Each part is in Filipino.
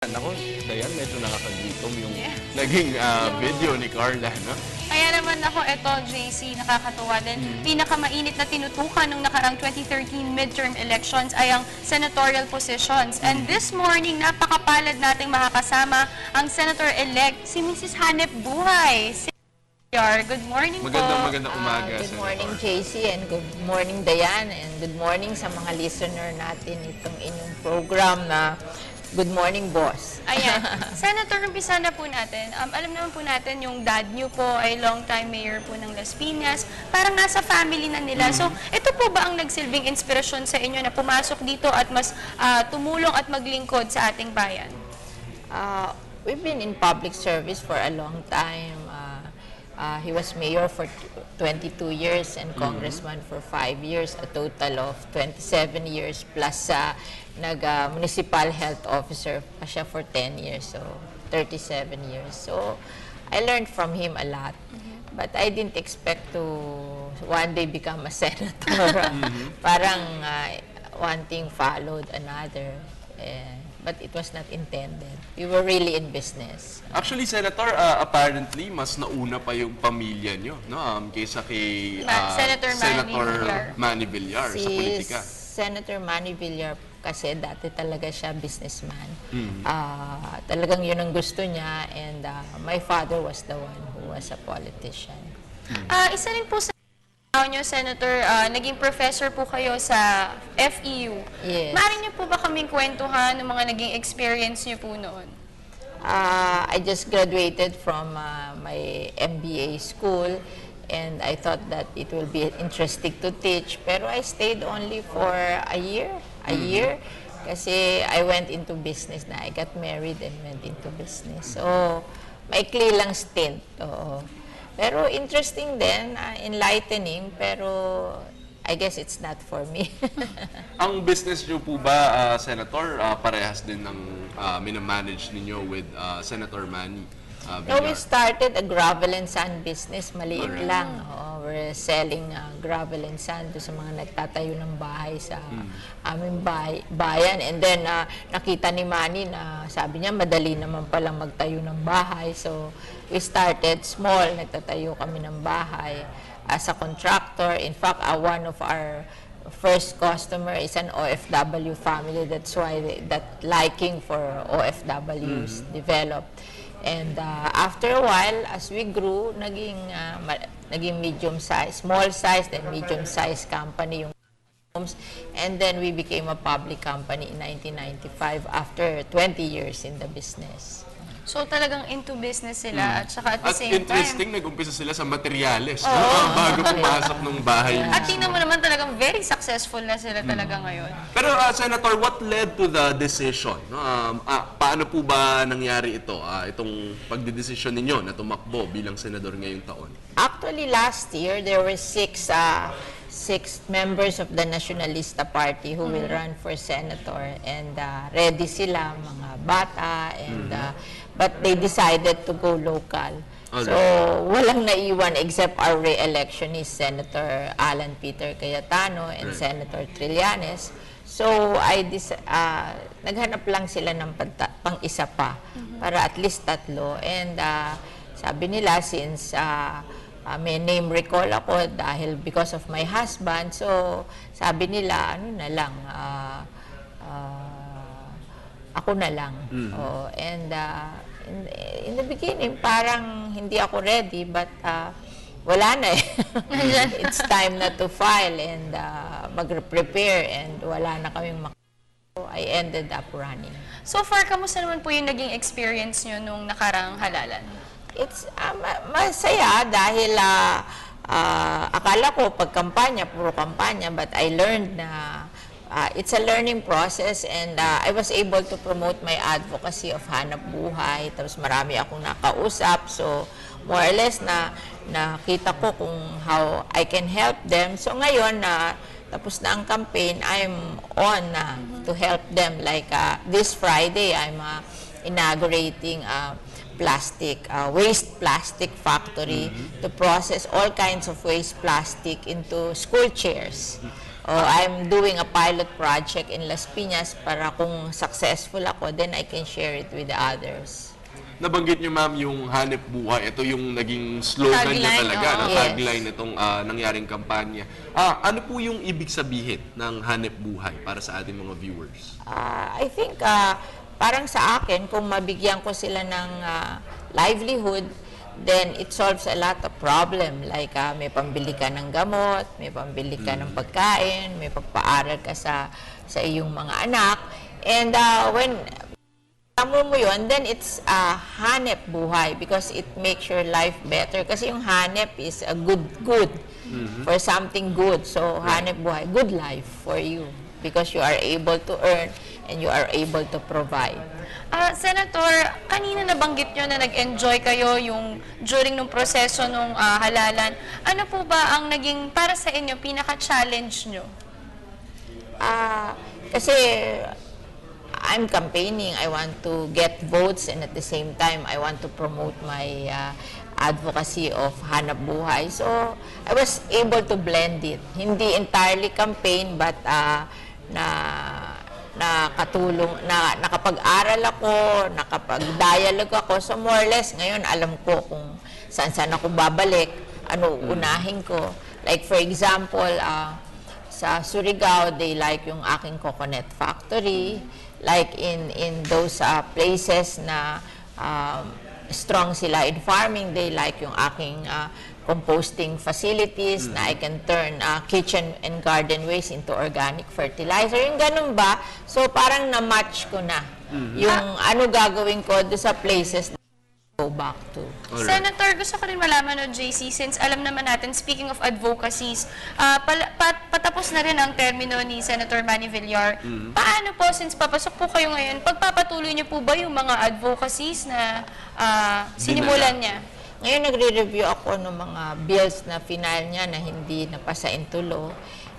Naku, Dayan, medyo nakakagutom yung naging video ni Carla, no? Kaya naman ako, eto, JC, nakakatuwa din. Pinakamainit na tinutukan nung nakarang 2013 midterm elections ay ang senatorial positions. And this morning, napakapalad nating makakasama ang Senator-elect, si Mrs. Hanep Buhay. Good morning po. Magandang umaga, Good morning, JC, and good morning, Dayan, and good morning sa mga listener natin itong inyong program na Good Morning, Boss. Ayan. Senator, umpisa na po natin. Alam naman po natin yung dad niyo po ay long-time mayor po ng Las Piñas. Parang nasa family na nila. So, ito po ba ang nagsilbing inspirasyon sa inyo na pumasok dito at mas tumulong at maglingkod sa ating bayan? We've been in public service for a long time. He was mayor for 22 years and congressman for 5 years, a total of 27 years plus nag-municipal health officer pa siya for 10 years, so 37 years. So I learned from him a lot, but I didn't expect to one day become a senator. Parang one thing followed another. But it was not intended. We were really in business. Actually, Senator, apparently, mas nauna pa yung pamilya nyo, no? Kaysa kay Senator Manny Villar sa politika. Senator Manny Villar kasi dati talaga siya businessman. Talagang yun ang gusto niya, and my father was the one who was a politician. Isa rin po sa nyo, Senator, naging professor po kayo sa FEU. Yes. Maaari niyo po ba kaming kwentuhan ng mga naging experience niyo po noon? I just graduated from my MBA school, and I thought that it will be interesting to teach. Pero I stayed only for a year. Kasi I went into business na. I got married and went into business. So, maikli lang stint. Oo. Pero interesting din, enlightening, pero I guess it's not for me. Ang business nyo po ba, Senator, parehas din ng minamanage ninyo with Senator Manny No, we Villar? started a gravel and sand business, maliit lang. We're selling gravel and sand sa mga nagtatayo ng bahay sa aming bayan. And then, nakita ni Manny na sabi niya, madali naman palang magtayo ng bahay. So, we started small, nagtatayo kami ng bahay as a contractor. In fact, one of our first customer is an OFW family. That's why that liking for OFWs developed. And after a while, as we grew, naging medium size, small size, then medium size company yung homes. And then we became a public company in 1995 after 20 years in the business. So talagang into business sila at saka at the At same interesting, time. nag-umpisa sila sa materyales, no? Bago pumasok ng bahay. At tingnan mo naman talagang very successful na sila talaga ngayon. Pero Senator, what led to the decision? No? Paano po ba nangyari ito? Itong pagdedesisyon ninyo na tumakbo bilang senador ngayong taon? Actually, last year, there were six members of the Nationalista Party who will run for senator, and ready sila, mga bata, and but they decided to go local. Okay. So, walang naiwan except our re-electionist, Senator Alan Peter Cayetano and Senator Trillanes. So, naghanap lang sila ng pang-isa pa para at least tatlo. And sabi nila, since may name recall ako dahil because of my husband, so sabi nila, ano na lang, ako na lang. And in the beginning, parang hindi ako ready, but wala na eh. It's time na to file and mag-prepare, and wala na kaming so I ended up running. So far, kamusta naman po yung naging experience nyo nung nakarang halalan? It's masaya dahil akala ko pag kampanya, puro kampanya, but I learned na it's a learning process, and I was able to promote my advocacy of hanap buhay. Tapos marami akong nakausap, so more or less nakita ko kung how I can help them. So ngayon tapos na ang campaign, I'm on to help them. Like this Friday, I'm inaugurating waste plastic factory to process all kinds of waste plastic into school chairs. I'm doing a pilot project in Las Piñas para kung successful ako, then I can share it with the others. Nabanggit niyo, ma'am, yung hanep buhay. Ito yung naging slogan niya Tagline, talaga, oo. no? Yes. Tagline nitong nangyaring kampanya. Ano po yung ibig sabihin ng hanep buhay para sa ating mga viewers? I think parang sa akin, kung mabigyan ko sila ng livelihood, then it solves a lot of problem. Like may pambili ka ng gamot, may pambili ka ng pagkain, may pagpaaral ka sa iyong mga anak. And when tamo mo yun, then it's hanep buhay because it makes your life better. Kasi yung hanep is a good for something good. So hanep buhay, good life for you because you are able to earn and you are able to provide. Senator, kanina nabanggit nyo na nag-enjoy kayo yung during nung proseso nung halalan. Ano po ba ang naging para sa inyo pinaka-challenge nyo? Kasi I'm campaigning, I want to get votes and at the same time I want to promote my advocacy of hanap buhay. So I was able to blend it. Hindi entirely campaign but nakapag-aral ako, nakapag-dialogue ako. So more or less ngayon alam ko kung saan ako babalik, ano unahin ko. Like for example, sa Surigao, they like yung aking coconut factory. Like in those places na strong sila in farming, they like yung aking composting facilities na I can turn kitchen and garden waste into organic fertilizer. Yung ganun ba? So parang na-match ko na yung ano gagawin ko do sa places na go back to. Alright. Senator, gusto ko rin malaman, JC, since alam naman natin, speaking of advocacies, patapos na rin ang termino ni Senator Manny Villar. Paano po, since papasok po kayo ngayon, pagpapatuloy niyo po ba yung mga advocacies na sinimulan niya? Ngayon nagre-review ako ng mga bills na final niya na hindi napasa into law.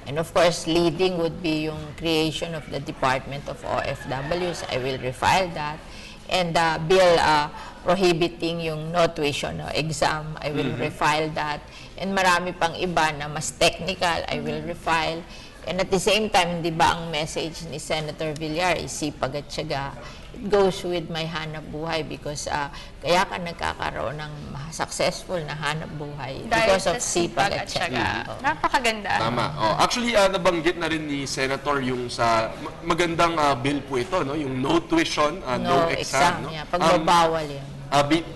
And of course, leading would be yung creation of the Department of OFWs. I will refile that. And the bill prohibiting yung no tuition exam, I will refile that. And marami pang iba na mas technical, I will refile. And at the same time, di ba ang message ni Senator Villar is sipag at tiyaga. It goes with my hanap buhay because kaya ka nagkakaroon ng successful na hanap buhay because of sipag at tiyaga. Napakaganda. Tama. Actually, nabanggit na rin ni Senator yung sa magandang bill po ito, no? Yung no tuition, no exam. No? Yeah. Pagbabawal yun.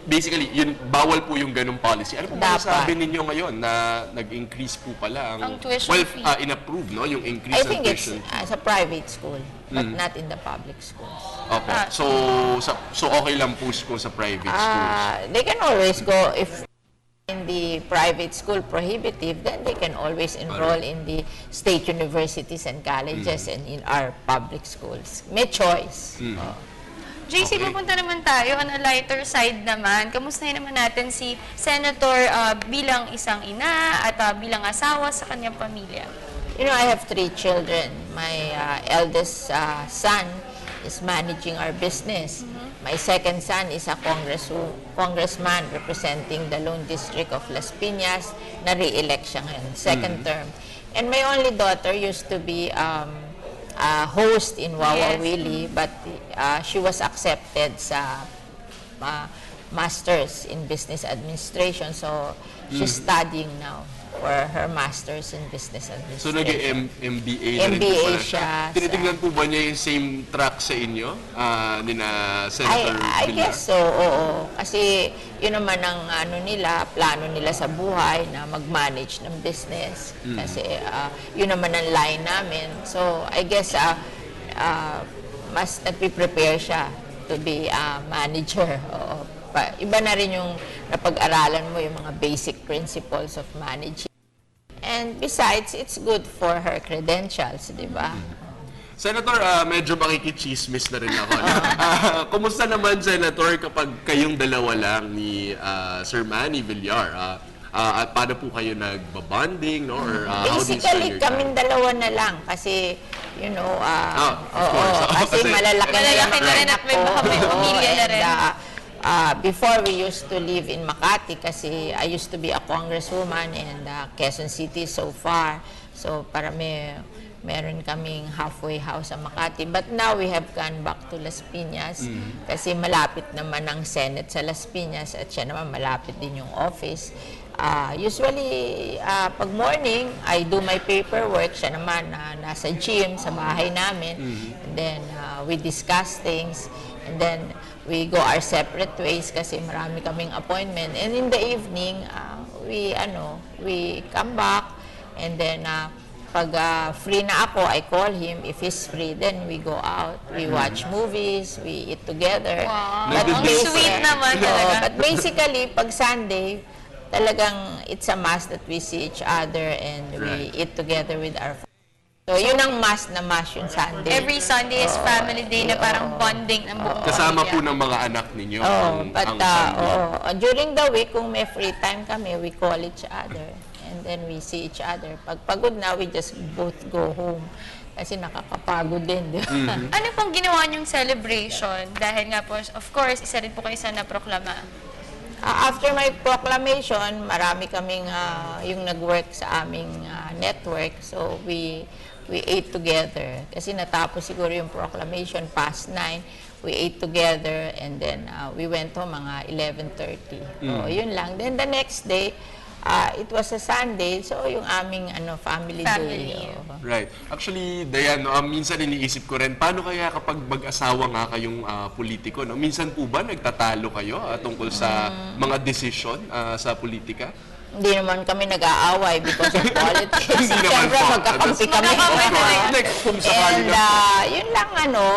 Basically, yun, bawal po yung ganung policy. Ano po ba Dapat. sabi ninyo ngayon na nag-increase po pala Ang tuition fee. in-approve, no? Yung increase I ng think it's tuition. sa private school, but not in the public schools. Okay. So okay lang po kung sa private schools. They can always go, if in the private school prohibitive, then they can always enroll in the state universities and colleges and in our public schools. May choice. JC, Okay. pupunta naman tayo on a lighter side naman. Kamustahin naman natin si Senator bilang isang ina at bilang asawa sa kanyang pamilya. You know, I have 3 children. My eldest son is managing our business. My second son is a congressman representing the Lone District of Las Piñas na re-elect siya ngayon, second term. And my only daughter used to be host in Wawa Yes. Willie, but she was accepted sa Masters in Business Administration. So, she's studying now for her Masters in Business So Administration. nag-MBA na rin po MBA pala siya Tinitignan po ba niya yung same track sa inyo? Nina Senator I Villar? guess so, oo. Kasi yun naman ang plano nila sa buhay na mag-manage ng business. Kasi yun naman ang line namin. So I guess mas nagpe-prepare siya to be a manager. Oo. Iba na rin yung napag-aralan mo yung mga basic principles of managing. And besides, it's good for her credentials, di ba? Senator, medyo makikichismis na rin ako. Kumusta naman, Senator, kapag kayong dalawa lang ni Sir Manny Villar? At paano po kayo nagbabonding, no? Or how do you spend Basically, your time? kaming dalawa na lang kasi, you know, of course. kasi malalaki na yung Malalaki na rin at may anak baka may ko. pamilya na And, rin. before we used to live in Makati kasi I used to be a congresswoman and Quezon City so far. So para meron kaming halfway house sa Makati. But now we have gone back to Las Piñas kasi malapit naman ang Senate sa Las Piñas at siya naman malapit din yung office. Usually, pag morning, I do my paperwork. Siya naman nasa gym sa bahay namin. And then we discuss things. And then we go our separate ways kasi marami kaming appointment. And in the evening, we come back. And then pag free na ako, I call him. If he's free, then we go out. We watch movies. We eat together. Wow. But Ang sweet naman talaga. But basically, pag Sunday, talagang it's a must that we see each other and we eat together with our family. So, yun ang must na must yung Sunday. Every Sunday is family day na parang bonding ng buong Kasama po pamilya. ng mga anak ninyo But ang Sunday. during the week, kung may free time kami, we call each other. And then we see each other. Pag pagod na, we just both go home. Kasi nakakapagod din, di ba? Ano pong ginawa niyong celebration? Dahil nga po, of course, isa rin po kayo sa naproklama. After my proclamation, marami kaming yung nag-work sa aming network. So, we ate together. Kasi natapos siguro yung proclamation past 9. We ate together and then we went home mga 11:30. So, yun lang. Then the next day, it was a Sunday, so yung aming family day. Right. Actually, Dayan, minsan iniisip ko rin, paano kaya kapag mag-asawa nga kayong politiko? No? Minsan po ba nagtatalo kayo tungkol sa mga desisyon sa politika? Hindi naman kami nag-aaway because of politics. Hindi naman Siyempre, po. magkakampi kami. Like, kung sakali And lang yun lang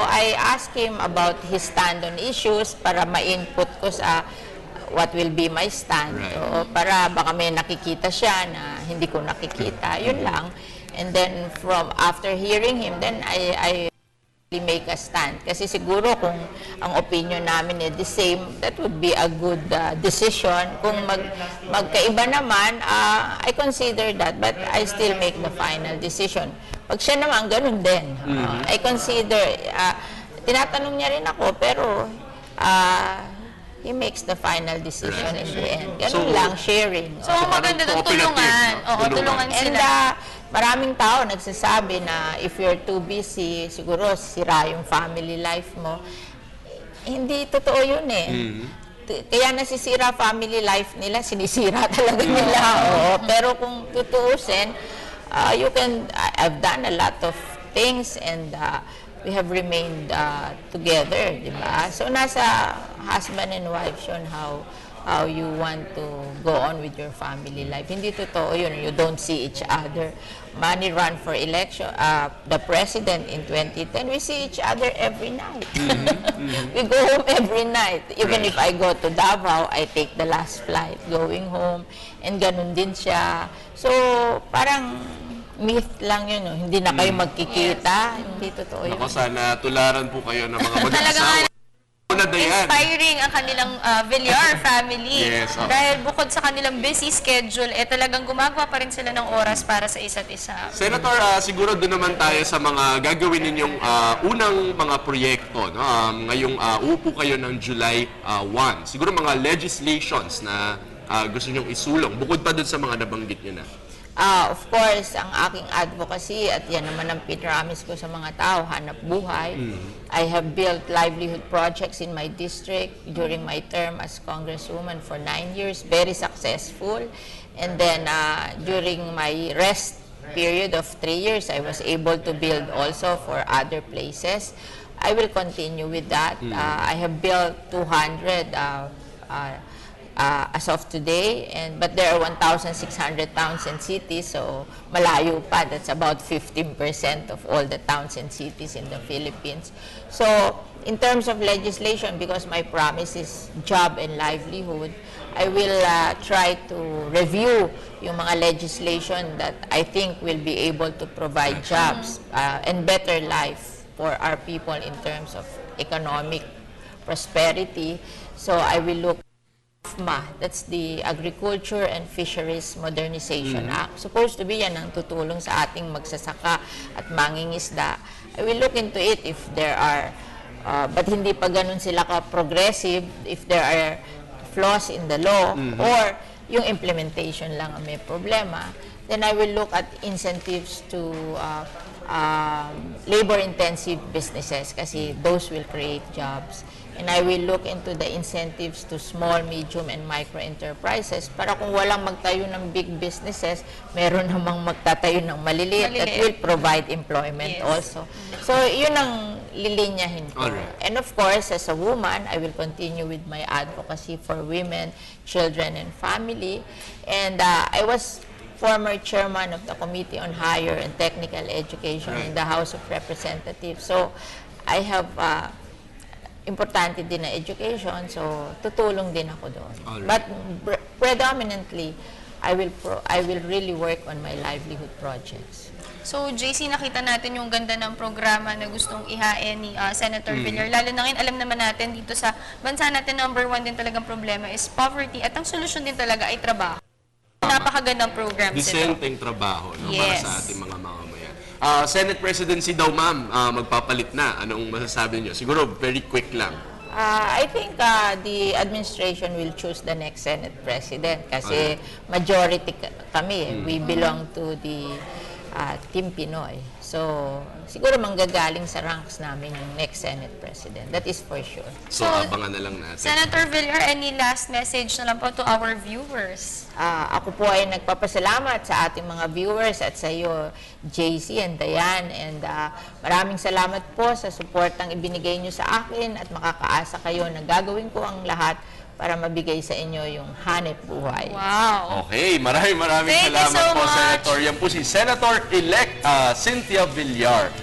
I asked him about his stand on issues para ma-input ko sa what will be my stand. Right. So, para baka may nakikita siya na hindi ko nakikita. Yun lang. And then after hearing him, then I make a stand. Kasi siguro kung ang opinion namin is the same, that would be a good decision. Kung magkaiba naman, I consider that, but I still make the final decision. Pag siya naman, ganun din. I consider, tinatanong niya rin ako, pero he makes the final decision in the end. Ganun lang, sharing. So, ang maganda doon, tulungan. Oo, tulungan And sila. maraming tao nagsasabi na if you're too busy, siguro sira yung family life mo. Hindi totoo yun eh. Kaya nasisira family life nila, sinisira talaga nila. Oo. Pero kung tutuusin, I've done a lot of things and we have remained together, di ba? So, nasa husband and wife yun, how you want to go on with your family life. Hindi totoo yun. You don't see each other. Manny ran for election, the president in 2010, we see each other every night. We go home every night. Even if I go to Davao, I take the last flight going home. And ganun din siya. So, parang myth lang yun. No? Hindi na kayo magkikita. Hindi totoo yun. Ako, sana tularan po kayo ng mga Talagang mag-asawa. Una, Dayan. inspiring ang kanilang Villar family. Yes, oo. Dahil bukod sa kanilang busy schedule, talagang gumagawa pa rin sila ng oras para sa isa't isa. Senator, siguro doon naman tayo sa mga gagawin ninyong unang mga proyekto. No? Ngayong uupo kayo ng July 1. Siguro mga legislations na gusto nyong isulong, bukod pa doon sa mga nabanggit nyo na. Of course, ang aking advocacy, at yan naman ang pinramis ko sa mga tao, hanap buhay. I have built livelihood projects in my district during my term as Congresswoman for 9 years, very successful. And then during my rest period of 3 years, I was able to build also for other places. I will continue with that. I have built 200 as of today, but there are 1,600 towns and cities, so malayo pa. That's about 15% of all the towns and cities in the Philippines. So, in terms of legislation, because my promise is job and livelihood, I will try to review yung mga legislation that I think will be able to provide jobs and better life for our people in terms of economic prosperity. So, I will look AFMA, that's the Agriculture and Fisheries Modernization Act. Supposed to be yan ang tutulong sa ating magsasaka at mangingisda. I will look into it if there are, but hindi pa ganun sila ka-progressive, if there are flaws in the law or yung implementation lang ang may problema. then I will look at incentives to labor-intensive businesses kasi those will create jobs. And I will look into the incentives to small, medium, and micro enterprises para kung walang magtayo ng big businesses, meron namang magtatayo ng maliliit that will provide employment Yes. also. So, yun ang lilinyahin ko. Alright. And of course, as a woman, I will continue with my advocacy for women, children, and family. And I was former chairman of the Committee on Higher and Technical Education in the House of Representatives. So, I have importante din na education, so tutulong din ako doon. Alright. But predominantly, I will really work on my livelihood projects. So, JC, nakita natin yung ganda ng programa na gustong ihain ni Senator Villar. Lalo na ngayon, alam naman natin dito sa bansa natin, number one din talagang problema is poverty. At ang solusyon din talaga ay trabaho. Napakagandang programs ito. Decenteng trabaho, no, para Yes. sa ating mga mamamayan. Senate presidency daw, ma'am, magpapalit na. Anong masasabi niyo? Siguro, very quick lang. I think the administration will choose the next Senate President kasi majority kami. We belong to the Team Pinoy. So, siguro manggagaling sa ranks namin yung next Senate President. That is for sure. So, abangan na lang natin. Senator Villar, any last message na lang po to our viewers? Ako po ay nagpapasalamat sa ating mga viewers at sa iyo, JC and Diane. And maraming salamat po sa suportang ibinigay nyo sa akin at makakaasa kayo na gagawin ko ang lahat para mabigay sa inyo yung hanep buhay. Wow! Okay, maraming Thank you salamat so po, much. Senator. Yan po si Senator-elect Cynthia Villar.